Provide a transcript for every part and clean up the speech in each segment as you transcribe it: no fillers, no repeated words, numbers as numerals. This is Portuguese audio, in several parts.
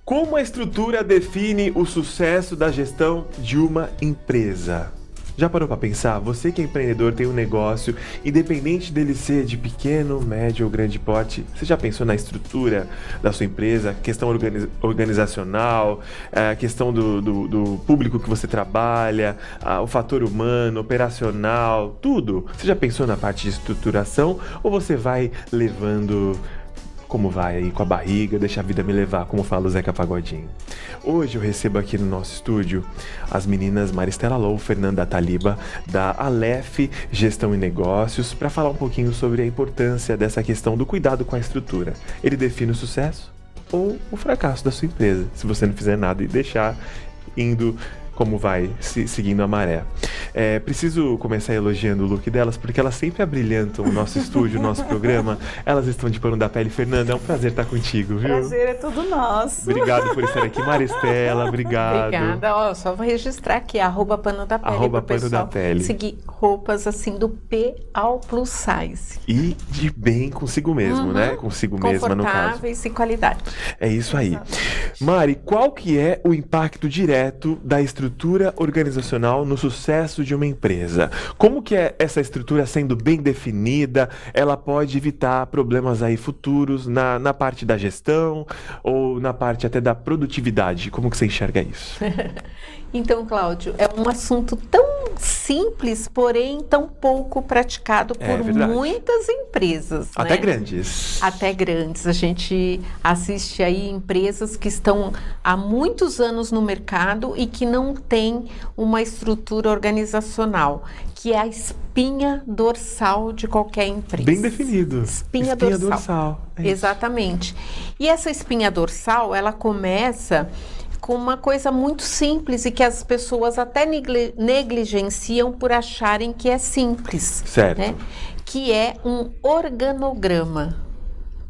Como a estrutura define o sucesso da gestão de uma empresa? Já parou para pensar? Você que é empreendedor, tem um negócio, independente dele ser de pequeno, médio ou grande porte, você já pensou na estrutura da sua empresa? Questão organizacional, a questão do público que você trabalha, o fator humano, operacional, tudo. Você já pensou na parte de estruturação ou você vai levando como vai aí com a barriga, deixa a vida me levar, como fala o Zeca Pagodinho? Hoje eu recebo aqui no nosso estúdio as meninas Maristela Lou, Fernanda Taliba, da Aleph Gestão e Negócios, para falar um pouquinho sobre a importância dessa questão do cuidado com a estrutura. Ele define o sucesso ou o fracasso da sua empresa, se você não fizer nada e deixar indo como vai, seguindo a maré. Preciso começar elogiando o look delas, porque elas sempre abrilhantam o nosso estúdio, o nosso programa. Elas estão de pano da pele. Fernanda, é um prazer estar contigo, viu? Prazer é tudo nosso. Obrigado por estar aqui. Maristela, obrigado. Obrigada. Só vou registrar aqui, @pano da pele, @pano pro pessoal da pele. seguir roupas assim do P ao plus size. E de bem consigo mesmo, né? Consigo mesma, no caso. Confortáveis e qualidade. É isso aí. Mari, qual que é o impacto direto da estrutura organizacional no sucesso de uma empresa? Como que é essa estrutura sendo bem definida? Ela pode evitar problemas aí futuros na parte da gestão ou na parte até da produtividade? Como que você enxerga isso? Então, Cláudio, é um assunto tão simples, porém tão pouco praticado por muitas empresas. Até né? grandes. Até grandes. A gente assiste aí empresas que estão há muitos anos no mercado e que não têm uma estrutura organizacional, que é a espinha dorsal de qualquer empresa. Bem definido. Espinha dorsal. Exatamente. E essa espinha dorsal, ela começa com uma coisa muito simples e que as pessoas até negligenciam por acharem que é simples. Certo. Né? Que é um organograma.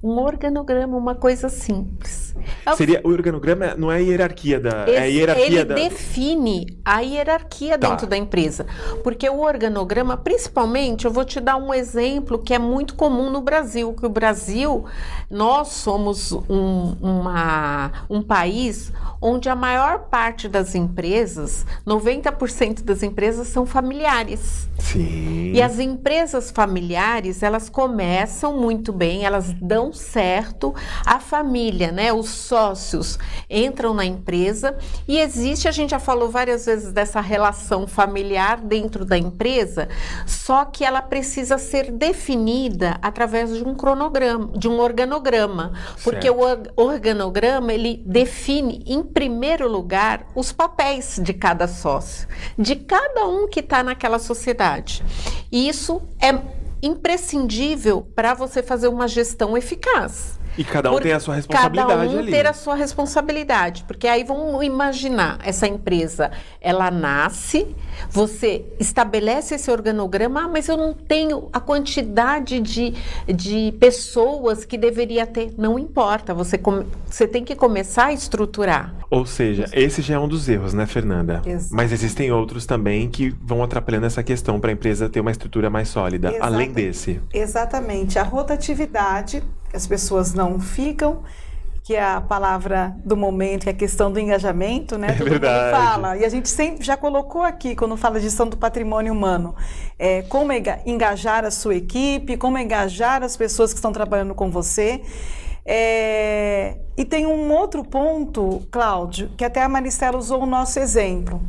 Um organograma, uma coisa simples. Seria, o organograma não é a hierarquia da... Ele define a hierarquia dentro da empresa. Porque o organograma, principalmente, eu vou te dar um exemplo que é muito comum no Brasil, que o Brasil, nós somos um país onde a maior parte das empresas, 90% das empresas são familiares. Sim. E as empresas familiares, elas começam muito bem, elas dão certo, a família, né, os sócios entram na empresa e existe, a gente já falou várias vezes dessa relação familiar dentro da empresa, só que ela precisa ser definida através de um cronograma, de um organograma, porque o organograma, ele define em primeiro lugar os papéis de cada sócio, de cada um que está naquela sociedade. E isso é imprescindível para você fazer uma gestão eficaz. E cada um tem a sua responsabilidade ali. Cada um ter a sua responsabilidade, porque aí vamos imaginar, essa empresa, ela nasce, você estabelece esse organograma, mas eu não tenho a quantidade de pessoas que deveria ter. Não importa, você tem que começar a estruturar. Ou seja, esse já é um dos erros, né, Fernanda? Exato. Mas existem outros também que vão atrapalhando essa questão para a empresa ter uma estrutura mais sólida, além desse. Exatamente. A rotatividade, as pessoas não ficam, que é a palavra do momento, que é a questão do engajamento, né? Todo mundo fala. E a gente sempre já colocou aqui, quando fala de gestão do patrimônio humano, como engajar a sua equipe, como engajar as pessoas que estão trabalhando com você. E tem um outro ponto, Cláudio, que até a Maristela usou o nosso exemplo.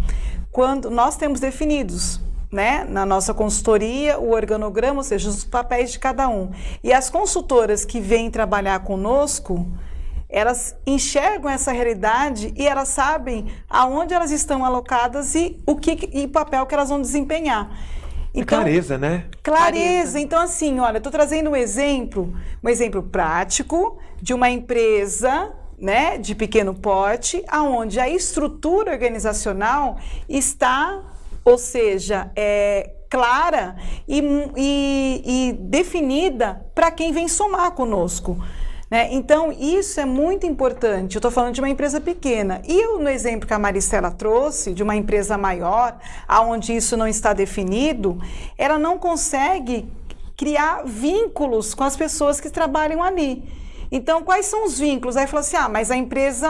Quando nós temos definidos, né, na nossa consultoria, o organograma, ou seja, os papéis de cada um. E as consultoras que vêm trabalhar conosco, elas enxergam essa realidade e elas sabem aonde elas estão alocadas e o papel que elas vão desempenhar. Então, clareza, né? Clareza. Então, assim, olha, eu estou trazendo um exemplo prático de uma empresa, né, de pequeno porte, aonde a estrutura organizacional está, ou seja, clara e definida para quem vem somar conosco. Né? Então, isso é muito importante. Eu estou falando de uma empresa pequena. E no exemplo que a Maristela trouxe, de uma empresa maior, onde isso não está definido, ela não consegue criar vínculos com as pessoas que trabalham ali. Então, quais são os vínculos? Aí falou assim, mas a empresa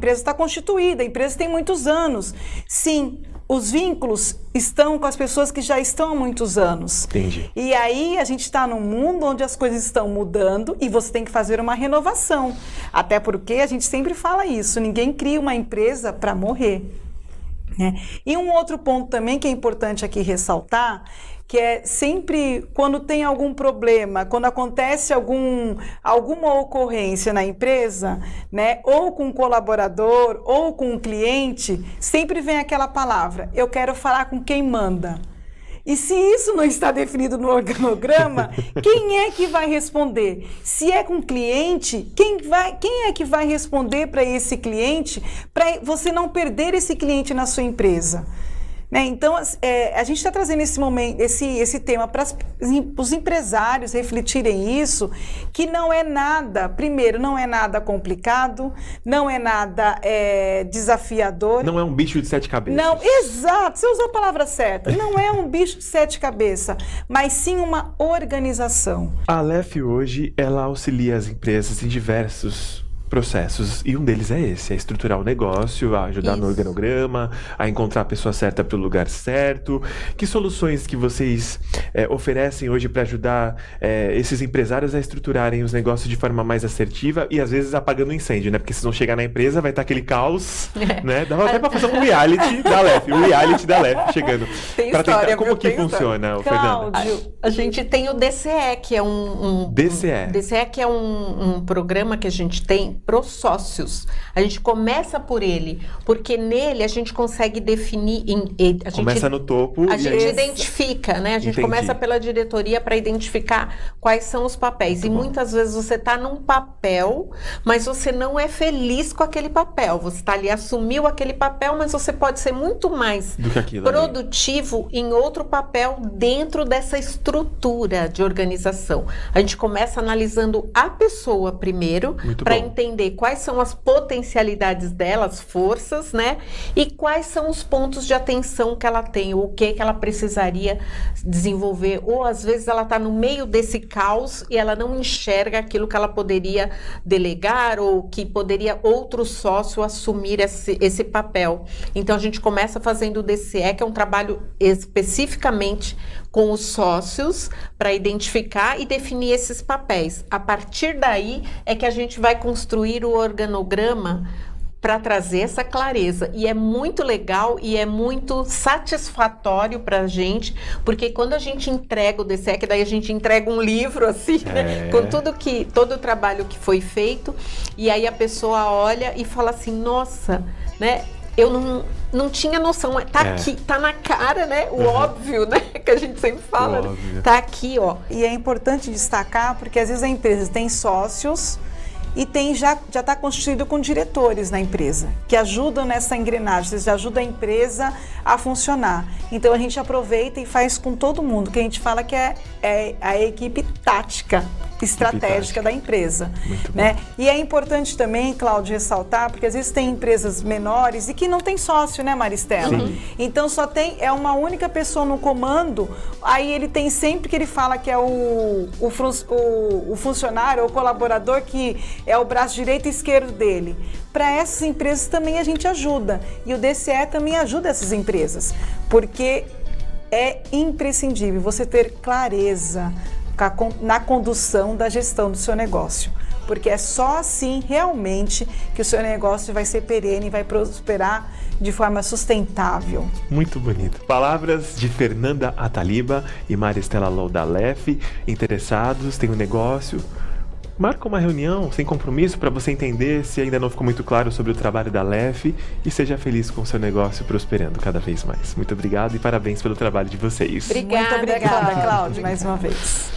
está constituída, a empresa tem muitos anos. Sim, os vínculos estão com as pessoas que já estão há muitos anos. Entendi. E aí a gente está num mundo onde as coisas estão mudando e você tem que fazer uma renovação. Até porque a gente sempre fala isso, ninguém cria uma empresa para morrer. Né? E um outro ponto também que é importante aqui ressaltar, que é sempre quando tem algum problema, quando acontece alguma ocorrência na empresa, né, ou com um colaborador, ou com um cliente, sempre vem aquela palavra, eu quero falar com quem manda. E se isso não está definido no organograma, quem é que vai responder? Se é com o cliente, quem é que vai responder para esse cliente, para você não perder esse cliente na sua empresa? Né? Então, a gente está trazendo esse tema para os empresários refletirem isso, que não é nada, primeiro, não é nada complicado, não é nada desafiador. Não é um bicho de 7 cabeças. Não, exato, você usou a palavra certa. Não é um bicho de 7 cabeças, mas sim uma organização. A Aleph hoje, ela auxilia as empresas em diversos processos, e um deles é esse, é estruturar o negócio, a ajudar no organograma, a encontrar a pessoa certa para o lugar certo. Que soluções que vocês oferecem hoje para ajudar esses empresários a estruturarem os negócios de forma mais assertiva e às vezes apagando o incêndio, né? Porque se não chegar na empresa vai estar aquele caos, né? Dá até para fazer um reality da Aleph, chegando. Tem para história, tentar, como viu? que Tem funciona, Fernanda? A gente tem o DCE, que é DCE, que é um programa que a gente tem para os sócios. A gente começa por ele, porque nele a gente consegue definir... Começa no topo. A gente identifica, né? A gente começa pela diretoria para identificar quais são os papéis. Muito bom. Muitas vezes você está num papel, mas você não é feliz com aquele papel. Você está ali, assumiu aquele papel, mas você pode ser muito mais do que aquilo produtivo em outro papel dentro dessa estrutura de organização. A gente começa analisando a pessoa primeiro, para entender quais são as potencialidades dela, as forças, né? E quais são os pontos de atenção que ela tem, ou o que ela precisaria desenvolver. Ou às vezes ela está no meio desse caos e ela não enxerga aquilo que ela poderia delegar ou que poderia outro sócio assumir esse papel. Então a gente começa fazendo o DCE, que é um trabalho especificamente com os sócios para identificar e definir esses papéis. A partir daí é que a gente vai construir o organograma para trazer essa clareza. E é muito legal e é muito satisfatório para a gente, porque quando a gente entrega o DCE, que daí a gente entrega um livro assim, né, com todo o trabalho que foi feito, e aí a pessoa olha e fala assim, nossa, né? Eu não tinha noção, tá aqui, tá na cara, né? O óbvio, né? Que a gente sempre fala, né? Tá aqui, ó. E é importante destacar, porque às vezes a empresa tem sócios e já está constituído com diretores na empresa, que ajudam nessa engrenagem, eles ajudam a empresa a funcionar. Então a gente aproveita e faz com todo mundo, que a gente fala que é a equipe tática, estratégica da empresa, né? E é importante também, Cláudio, ressaltar, porque às vezes tem empresas menores e que não tem sócio, né, Maristela? Sim. Então só tem uma única pessoa no comando, aí ele tem sempre que ele fala que é o funcionário ou colaborador que é o braço direito e esquerdo dele. Para essas empresas também a gente ajuda, e o DCE também ajuda essas empresas, porque é imprescindível você ter clareza na condução da gestão do seu negócio, porque é só assim realmente que o seu negócio vai ser perene e vai prosperar de forma sustentável. Muito bonito. Palavras de Fernanda Ataliba e Maristela Low da Aleph. Interessados, tem um negócio, marca uma reunião sem compromisso para você entender se ainda não ficou muito claro sobre o trabalho da Aleph e seja feliz com o seu negócio prosperando cada vez mais. Muito obrigado e parabéns pelo trabalho de vocês. Muito obrigada, Cláudio, mais uma vez.